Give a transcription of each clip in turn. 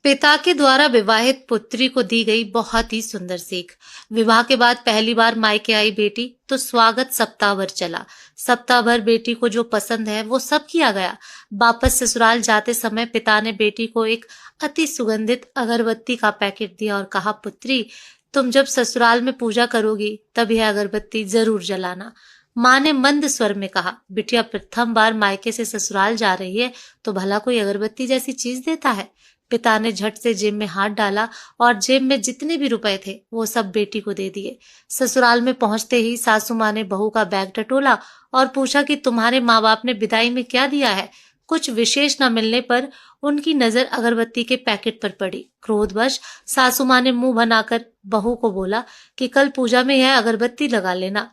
पिता के द्वारा विवाहित पुत्री को दी गई बहुत ही सुंदर सीख। विवाह के बाद पहली बार मायके आई बेटी तो स्वागत सप्ताह भर चला। सप्ताह भर बेटी को जो पसंद है वो सब किया गया। वापस ससुराल जाते समय पिता ने बेटी को एक अति सुगंधित अगरबत्ती का पैकेट दिया और कहा, पुत्री, तुम जब ससुराल में पूजा करोगी तब यह अगरबत्ती जरूर जलाना। माँ ने मंद स्वर में कहा, बिटिया, प्रथम बार मायके से ससुराल जा रही है तो भला कोई अगरबत्ती जैसी चीज देता है। पिता ने झट से जेब में हाथ डाला और जेब में जितने भी रुपए थे वो सब बेटी को दे दिए। ससुराल में पहुंचते ही सासू माँ ने बहू का बैग टटोला और पूछा कि तुम्हारे माँ बाप ने विदाई में क्या दिया है। कुछ विशेष न मिलने पर उनकी नजर अगरबत्ती के पैकेट पर पड़ी। क्रोधवश सासू माँ ने मुंह बनाकर बहू को बोला कि कल पूजा में यह अगरबत्ती लगा लेना।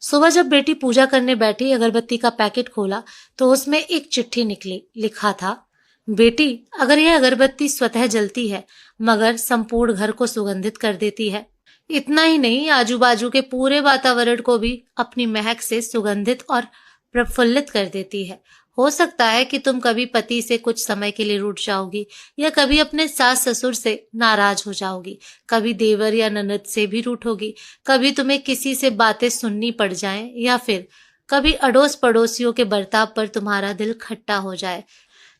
सुबह जब बेटी पूजा करने बैठी, अगरबत्ती का पैकेट खोला तो उसमें एक चिट्ठी निकली। लिखा था, बेटी, अगर यह अगरबत्ती स्वतः जलती है मगर संपूर्ण घर को सुगंधित कर देती है। इतना ही नहीं, आजू बाजू के पूरे वातावरण को भी अपनी महक से सुगंधित और प्रफुल्लित कर देती है। हो सकता है कि तुम कभी पति से कुछ समय के लिए रूठ जाओगी या कभी अपने सास ससुर से नाराज हो जाओगी, कभी देवर या ननद से भी रूठोगी, कभी तुम्हें किसी से बातें सुननी पड़ जाएं या फिर कभी अड़ोस पड़ोसियों के बर्ताव पर तुम्हारा दिल खट्टा हो जाए।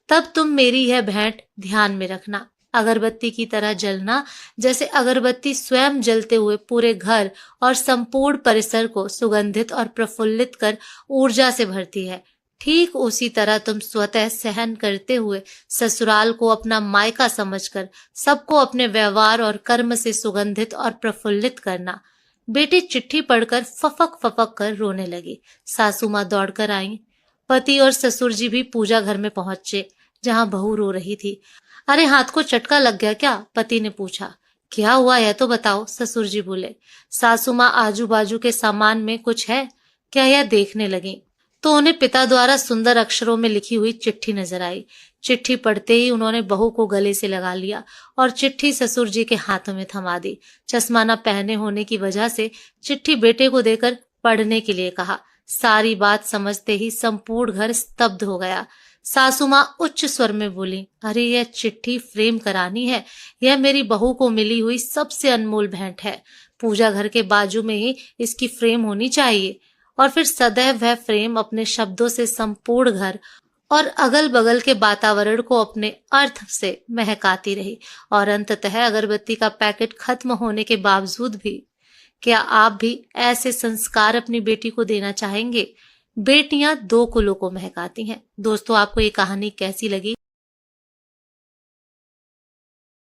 तब तुम मेरी यह भेंट ध्यान में रखना, अगरबत्ती की तरह जलना। जैसे अगरबत्ती स्वयं जलते हुए पूरे घर और संपूर्ण परिसर को सुगंधित और प्रफुल्लित कर ऊर्जा से भरती है, ठीक उसी तरह तुम स्वतः सहन करते हुए ससुराल को अपना मायका समझकर सबको अपने व्यवहार और कर्म से सुगंधित और प्रफुल्लित करना। बेटी चिट्ठी पढ़कर फफक फफक कर रोने लगी। सासू माँ दौड़कर आई। पति और ससुर जी भी पूजा घर में पहुंचे जहां बहू रो रही थी। अरे, हाथ को चटका लग गया क्या? पति ने पूछा। क्या हुआ है तो बताओ, ससुर जी बोले। सासू माँ आजू बाजू के सामान में कुछ है क्या यह देखने लगी तो उन्हें पिता द्वारा सुंदर अक्षरों में लिखी हुई चिट्ठी नजर आई। चिट्ठी पढ़ते ही उन्होंने बहू को गले से लगा लिया और चिट्ठी ससुर जी के हाथों में थमा दी। चश्मा न पहने होने की वजह से चिट्ठी बेटे को देकर पढ़ने के लिए कहा। सारी बात समझते ही संपूर्ण घर स्तब्ध हो गया। सासू माँ उच्च स्वर में बोली, अरे, यह चिट्ठी फ्रेम करानी है। यह मेरी बहू को मिली हुई सबसे अनमोल भेंट है। पूजा घर के बाजू में ही इसकी फ्रेम होनी चाहिए और फिर सदैव वह फ्रेम अपने शब्दों से संपूर्ण घर और अगल बगल के वातावरण को अपने अर्थ से महकाती रही। और अंततः अगरबत्ती का पैकेट खत्म होने के बावजूद भी क्या आप भी ऐसे संस्कार अपनी बेटी को देना चाहेंगे? बेटियां दो कुलों को महकाती हैं। दोस्तों, आपको ये कहानी कैसी लगी?